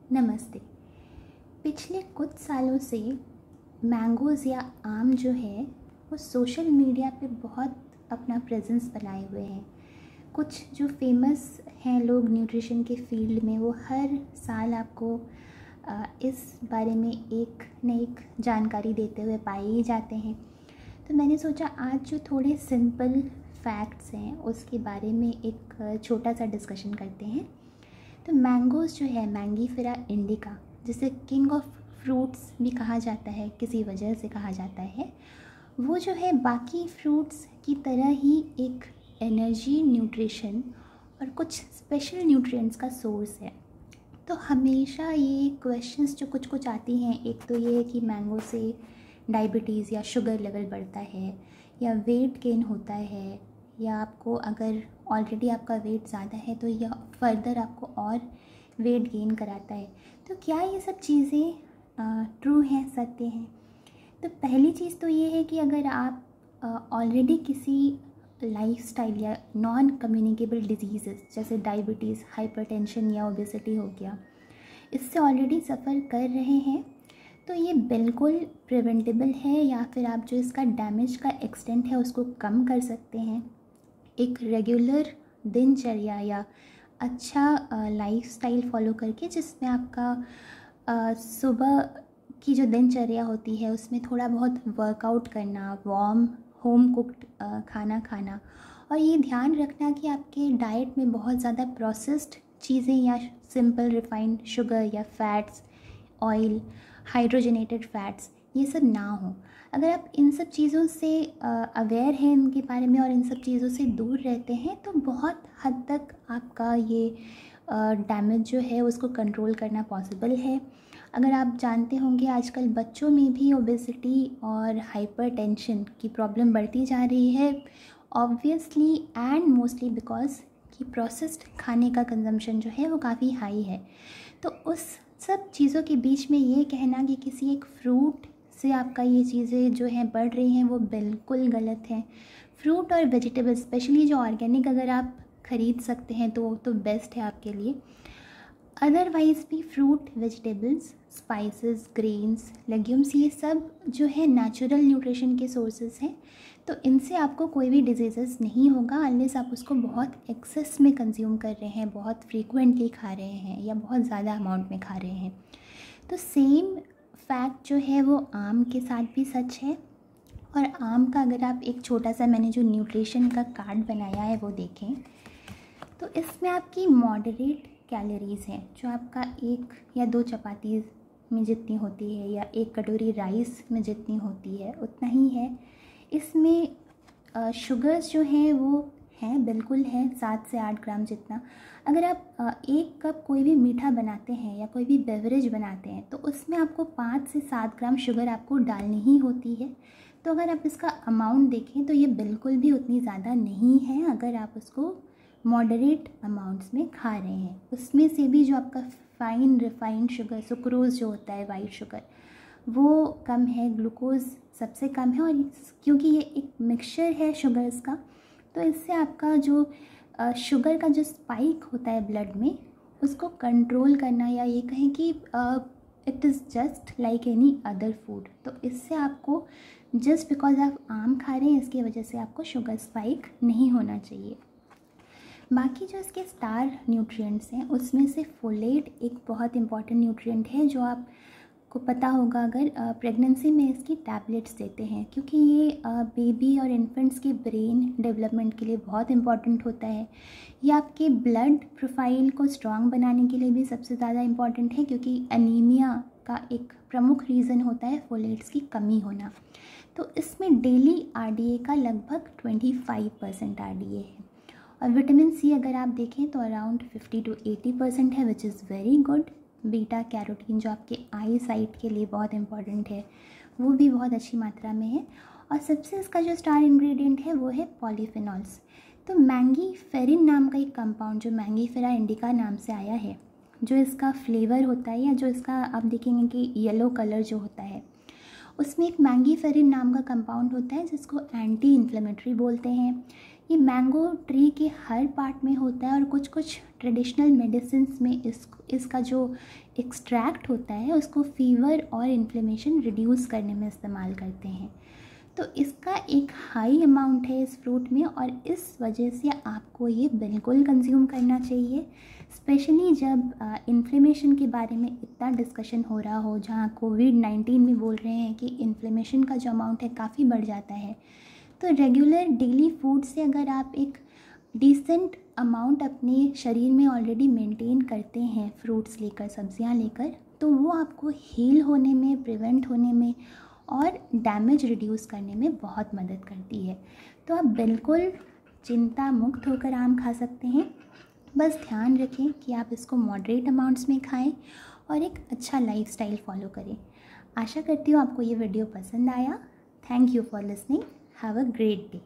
नमस्ते। पिछले कुछ सालों से मैंगोज़ या आम जो है वो सोशल मीडिया पे बहुत अपना प्रेजेंस बनाए हुए हैं। कुछ जो फेमस हैं लोग न्यूट्रिशन के फील्ड में, वो हर साल आपको इस बारे में एक न एक जानकारी देते हुए पाए ही जाते हैं। तो मैंने सोचा आज जो थोड़े सिंपल फैक्ट्स हैं उसके बारे में एक छोटा सा डिस्कशन करते हैं। तो मैंगोज़ जो है, मैंगीफेरा इंडिका, जिसे किंग ऑफ फ्रूट्स भी कहा जाता है, किसी वजह से कहा जाता है, वो जो है बाकी फ्रूट्स की तरह ही एक एनर्जी, न्यूट्रिशन और कुछ स्पेशल न्यूट्रिएंट्स का सोर्स है। तो हमेशा ये क्वेश्चंस जो कुछ कुछ आती हैं, एक तो ये है कि मैंगो से डायबिटीज़ या शुगर लेवल बढ़ता है या वेट गेन होता है, या आपको अगर ऑलरेडी आपका वेट ज़्यादा है तो यह फर्दर आपको और वेट गेन कराता है। तो क्या ये सब चीज़ें ट्रू हैं, सत्य हैं? तो पहली चीज़ तो ये है कि अगर आप ऑलरेडी किसी लाइफस्टाइल या नॉन कम्युनिकेबल डिजीज़ेस जैसे डायबिटीज़, हाइपरटेंशन या ओबेसिटी हो गया, इससे ऑलरेडी सफ़र कर रहे हैं तो ये बिल्कुल प्रिवेंटेबल है, या फिर आप जो इसका डैमेज का एक्सटेंट है उसको कम कर सकते हैं। एक रेगुलर दिनचर्या या अच्छा लाइफस्टाइल फॉलो करके, जिसमें आपका सुबह की जो दिनचर्या होती है उसमें थोड़ा बहुत वर्कआउट करना, वार्म होम कुक्ड खाना खाना, और ये ध्यान रखना कि आपके डाइट में बहुत ज़्यादा प्रोसेस्ड चीज़ें या सिंपल रिफाइंड शुगर या फैट्स, ऑयल, हाइड्रोजनेटेड फैट्स, ये सब ना हो। अगर आप इन सब चीज़ों से अवेयर हैं इनके बारे में और इन सब चीज़ों से दूर रहते हैं तो बहुत हद तक आपका ये डैमेज जो है उसको कंट्रोल करना पॉसिबल है। अगर आप जानते होंगे आजकल बच्चों में भी ओबेसिटी और हाइपरटेंशन की प्रॉब्लम बढ़ती जा रही है, ऑब्वियसली एंड मोस्टली बिकॉज कि प्रोसेस्ड खाने का कंजम्पशन जो है वो काफ़ी हाई है। तो उस सब चीज़ों के बीच में ये कहना कि किसी एक फ्रूट से आपका ये चीज़ें जो हैं बढ़ रही हैं, वो बिल्कुल गलत है। फ्रूट और वेजिटेबल्स, स्पेशली जो ऑर्गेनिक अगर आप ख़रीद सकते हैं तो बेस्ट है आपके लिए। अदरवाइज़ भी fruit, vegetables, spices, grains, legumes, ये सब जो है नेचुरल न्यूट्रिशन के सोर्सेज हैं। तो इनसे आपको कोई भी डिजीज़ेस नहीं होगा अनलेस आप उसको बहुत एक्सेस में कंज्यूम कर रहे हैं, बहुत फ्रीक्वेंटली खा रहे हैं या बहुत ज़्यादा अमाउंट में खा रहे हैं। तो सेम फैक्ट जो है वो आम के साथ भी सच है। और आम का अगर आप एक छोटा सा, मैंने जो न्यूट्रिशन का कार्ड बनाया है वो देखें, तो इसमें आपकी मॉडरेट कैलोरीज़ हैं, जो आपका 1 या 2 चपाती में जितनी होती है या 1 कटोरी राइस में जितनी होती है उतना ही है। इसमें शुगर्स जो हैं वो हैं, बिल्कुल है 7 से 8 ग्राम जितना। अगर आप 1 कप कोई भी मीठा बनाते हैं या कोई भी बेवरेज बनाते हैं तो उसमें आपको 5 से 7 ग्राम शुगर आपको डालनी ही होती है। तो अगर आप इसका अमाउंट देखें तो ये बिल्कुल भी उतनी ज़्यादा नहीं है अगर आप उसको मॉडरेट अमाउंट्स में खा रहे हैं। उसमें से भी जो आपका फाइन रिफाइंड शुगर, सुक्रोज़ जो होता है, वाइट शुगर, वो कम है, ग्लूकोज सबसे कम है। और क्योंकि ये एक मिक्सचर है शुगर्स का, तो इससे आपका जो शुगर का जो स्पाइक होता है ब्लड में, उसको कंट्रोल करना, या ये कहें कि it is just like any other food. तो इससे आपको जस्ट बिकॉज आप आम खा रहे हैं इसकी वजह से आपको शुगर स्पाइक नहीं होना चाहिए। बाकी जो इसके स्टार न्यूट्रिएंट्स हैं उसमें से फोलेट एक बहुत इंपॉर्टेंट न्यूट्रिएंट है, जो आपको पता होगा अगर प्रेगनेंसी में इसकी टैबलेट्स देते हैं, क्योंकि ये बेबी और इन्फेंट्स के ब्रेन डेवलपमेंट के लिए बहुत इंपॉर्टेंट होता है। ये आपके ब्लड प्रोफाइल को स्ट्रॉन्ग बनाने के लिए भी सबसे ज़्यादा इम्पॉर्टेंट है, क्योंकि अनीमिया का एक प्रमुख रीज़न होता है फोलेट्स की कमी होना। तो इसमें डेली RDA का लगभग 25% RDA है। और विटामिन सी अगर आप देखें तो अराउंड 50 to 80% है, which is very good. Beta carotene जो आपके आई साइट के लिए बहुत इंपॉर्टेंट है, वो भी बहुत अच्छी मात्रा में है। और सबसे इसका जो स्टार इंग्रेडिएंट है वो है पॉलीफिनॉल्स। तो मैंगीफेरिन नाम का एक कंपाउंड जो मैंगीफेरा इंडिका नाम से आया है, जो इसका फ्लेवर होता है या जो इसका आप देखेंगे कि येलो कलर जो होता है, उसमें एक मैंगीफेरिन नाम का कंपाउंड होता है जिसको एंटी इन्फ्लेमेटरी बोलते हैं। ये मैंगो ट्री के हर पार्ट में होता है और कुछ कुछ ट्रेडिशनल मेडिसिन्स में इसका जो एक्सट्रैक्ट होता है उसको फीवर और इन्फ्लेमेशन रिड्यूस करने में इस्तेमाल करते हैं। तो इसका एक हाई अमाउंट है इस फ्रूट में और इस वजह से आपको ये बिल्कुल कंज्यूम करना चाहिए, स्पेशली जब इन्फ्लेमेशन के बारे में इतना डिस्कशन हो रहा हो, जहाँ कोविड-19 में बोल रहे हैं कि इन्फ्लेमेशन का जो अमाउंट है काफ़ी बढ़ जाता है। तो रेगुलर डेली फूड से अगर आप एक डिसेंट अमाउंट अपने शरीर में ऑलरेडी मेंटेन करते हैं फ्रूट्स लेकर, सब्जियां लेकर, तो वो आपको हील होने में, प्रिवेंट होने में और डैमेज रिड्यूस करने में बहुत मदद करती है। तो आप बिल्कुल चिंता मुक्त होकर आम खा सकते हैं। बस ध्यान रखें कि आप इसको मॉडरेट अमाउंट्स में खाएं और एक अच्छा लाइफस्टाइल फॉलो करें। आशा करती हूँ आपको ये वीडियो पसंद आया। Thank you for listening. Have a great day.